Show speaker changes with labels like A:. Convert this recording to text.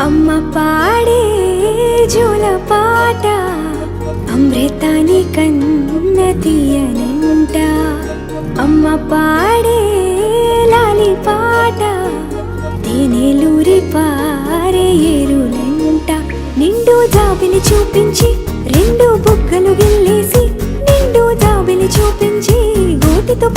A: అమ్మ పాడే జోల పాట అమృతాని కన్న తీయనంట. అమ్మ పాడే లాలి పాట తేనెలూరి పారే ఏరులంట. నిండు జాబిలి చూపించి రెండు బుగ్గలు గిల్లేసి, నిండు జాబిలి చూపించి గోటితో